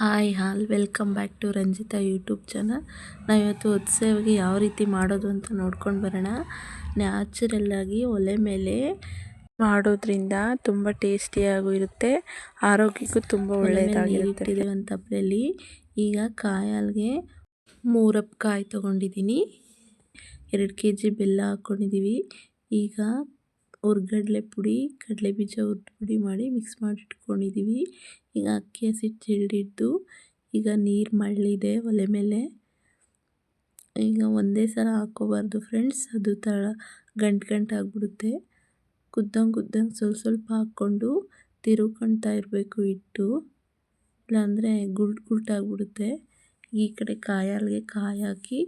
Hi welcome back to Ranjitha YouTube channel. ನಾವಿವತ್ತು ಒತ್ಸೆಗೆ ಯಾವ ರೀತಿ ಮಾಡೋದು ಅಂತ ನೋಡ್ಕೊಂಡು ಬರೋಣ. ನ್ಯಾಚುರಲ್ಲಾಗಿ ಒಲೆ ಮೇಲೆ ಮಾಡೋದ್ರಿಂದ ತುಂಬ ಟೇಸ್ಟಿಯಾಗೂ ಇರುತ್ತೆ, ಆರೋಗ್ಯಕ್ಕೂ ತುಂಬ ಒಳ್ಳೆಯದಾಗಿರುತ್ತೆ. ಒಂದು ತಪ್ಪಲೆಯಲ್ಲಿ ಈಗ ಕಾಯಿ ಹಾಲಿಗೆ 3 ಕಾಯಿ ತೊಗೊಂಡಿದ್ದೀನಿ, 2 kg ಬೆಲ್ಲ ಹಾಕ್ಕೊಂಡಿದ್ದೀವಿ. ಈಗ ಹುರ್ಗಡ್ಲೆ ಪುಡಿ, ಕಡಲೆ ಬೀಜ ಹುರಿದು ಪುಡಿ ಮಾಡಿ ಮಿಕ್ಸ್ ಮಾಡಿ ಇಟ್ಕೊಂಡಿದ್ದೀವಿ. ಈಗ ಅಕ್ಕಿ ಹಸಿಟ್ಟು ಹಿಡಿದು ಈಗ ನೀರು ಮಳ್ಳಿದೆ ಒಲೆ ಮೇಲೆ. ಈಗ ಒಂದೇ ಸಲ ಹಾಕ್ಕೋಬಾರ್ದು ಫ್ರೆಂಡ್ಸ್, ಅದು ಗಂಟಾಗ್ಬಿಡುತ್ತೆ. ಕುದ್ದಂಗೆ ಸ್ವಲ್ಪ ಹಾಕ್ಕೊಂಡು ತಿರುಗ್ಕೊಳ್ತಾ ಇರಬೇಕು ಹಿಟ್ಟು, ಇಲ್ಲಾಂದರೆ ಗುಲ್ಟಾಗ್ಬಿಡುತ್ತೆ. ಈ ಕಡೆ ಕಾಯಿ ಹಾಲಿಗೆ ಕಾಯಿ ಹಾಕಿ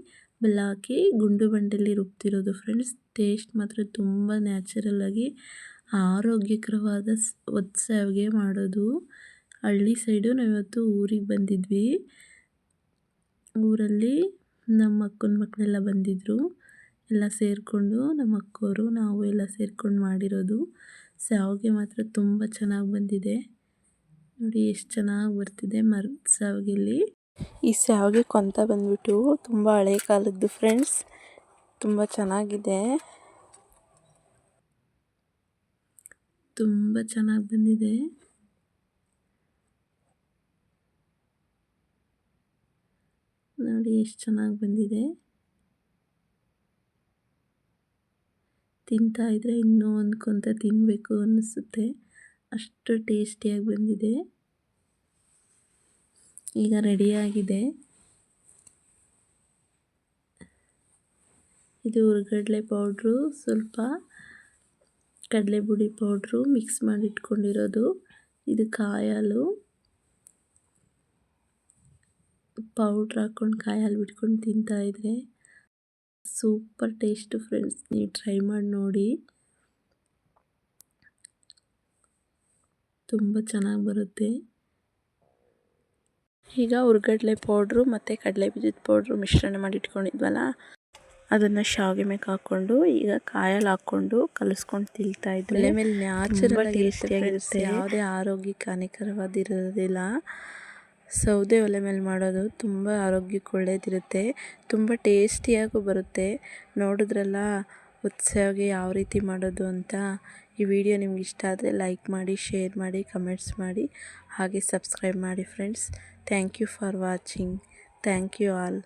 ಬೆಲ್ಲ ಹಾಕಿ ಗುಂಡು ಬಂಡೆಯಲ್ಲಿ ರುಬ್ತಿರೋದು ಫ್ರೆಂಡ್ಸ್. ಟೇಸ್ಟ್ ಮಾತ್ರ ತುಂಬ ನ್ಯಾಚುರಲ್ಲಾಗಿ ಆರೋಗ್ಯಕರವಾದ ಒತ್ಸೆಗೆ ಮಾಡೋದು. ಹಳ್ಳಿ ಸೈಡು ನಾವಿವತ್ತು ಊರಿಗೆ ಬಂದಿದ್ವಿ. ಊರಲ್ಲಿ ನಮ್ಮ ಅಕ್ಕನ ಮಕ್ಕಳೆಲ್ಲ ಬಂದಿದ್ದರು. ಎಲ್ಲ ಸೇರಿಕೊಂಡು ನಮ್ಮ ಅಕ್ಕೋರು ನಾವು ಎಲ್ಲ ಸೇರ್ಕೊಂಡು ಮಾಡಿರೋದು. ಶಾವಿಗೆ ಮಾತ್ರ ತುಂಬ ಚೆನ್ನಾಗಿ ಬಂದಿದೆ ನೋಡಿ, ಎಷ್ಟು ಚೆನ್ನಾಗಿ ಬರ್ತಿದೆ ಮರದ ಶಾವಿಗೆಯಲ್ಲಿ. ಈ ಶಾವಿಗೆ ಕೊಂತ ಬಂದ್ಬಿಟ್ಟು ತುಂಬ ಹಳೆ ಕಾಲದ್ದು ಫ್ರೆಂಡ್ಸ್, ತುಂಬ ಚೆನ್ನಾಗಿದೆ, ತುಂಬ ಚೆನ್ನಾಗಿ ಬಂದಿದೆ. ನೋಡಿ ಎಷ್ಟು ಚೆನ್ನಾಗಿ ಬಂದಿದೆ. ತಿಂತಾ ಇದ್ರೆ ಇನ್ನೂ ಕೊಂತ ತಿನ್ನಬೇಕು ಅನ್ನಿಸುತ್ತೆ, ಅಷ್ಟು ಟೇಸ್ಟಿಯಾಗಿ ಬಂದಿದೆ. ಈಗ ರೆಡಿಯಾಗಿದೆ. ಇದು ಹುರ್ಗಡ್ಲೆ ಪೌಡ್ರು, ಸ್ವಲ್ಪ ಕಡಲೆ ಪುಡಿ ಪೌಡ್ರು ಮಿಕ್ಸ್ ಮಾಡಿ ಇಟ್ಕೊಂಡಿರೋದು. ಇದು ಕಾಯಿ ಹಾಲು ಪೌಡ್ರ್ ಹಾಕ್ಕೊಂಡು ಕಾಯಿ ಹಾಲು ಬಿಟ್ಕೊಂಡು ತಿಂತಾಯಿದ್ರೆ ಸೂಪರ್ ಟೇಸ್ಟು ಫ್ರೆಂಡ್ಸ್. ನೀವು ಟ್ರೈ ಮಾಡಿ ನೋಡಿ, ತುಂಬ ಚೆನ್ನಾಗಿ ಬರುತ್ತೆ. ಈಗ ಹುರ್ಗಡ್ಲೆ ಪೌಡ್ರು ಮತ್ತು ಕಡಲೆ ಬೀಜದ ಪೌಡ್ರು ಮಿಶ್ರಣ ಮಾಡಿ ಇಟ್ಕೊಂಡಿದ್ವಲ್ಲ, ಅದನ್ನು ಶಾವಿಗೆ ಮೇಲೆ ಹಾಕ್ಕೊಂಡು ಈಗ ಕಾಯಿ ಹಾಲು ಹಾಕ್ಕೊಂಡು ಕಲಿಸ್ಕೊಂಡು ತಿಂತಾಯಿದ್ರೆ ಒಲೆ ಮೇಲೆ ನ್ಯಾಚುರಲ್ ಟೇಸ್ಟಿಯಾಗಿರುತ್ತೆ, ಯಾವುದೇ ಆರೋಗ್ಯಕ್ಕೆ ಹಾನಿಕರವಾದಿರೋದಿಲ್ಲ. ಸೌದೆ ಒಲೆ ಮೇಲೆ ಮಾಡೋದು ತುಂಬ ಆರೋಗ್ಯಕ್ಕೆ ಒಳ್ಳೆಯದಿರುತ್ತೆ, ತುಂಬ ಟೇಸ್ಟಿಯಾಗೂ ಬರುತ್ತೆ. ನೋಡಿದ್ರಲ್ಲ ಒತ್ಸೆಗೆ ಯಾವ ರೀತಿ ಮಾಡೋದು ಅಂತ. ಈ ವಿಡಿಯೋ ನಿಮ್ಗೆ ಇಷ್ಟ ಆದರೆ ಲೈಕ್ ಮಾಡಿ, ಶೇರ್ ಮಾಡಿ, ಕಮೆಂಟ್ಸ್ ಮಾಡಿ, ಹಾಗೆ ಸಬ್ಸ್ಕ್ರೈಬ್ ಮಾಡಿ friends. Thank you for watching. Thank you all.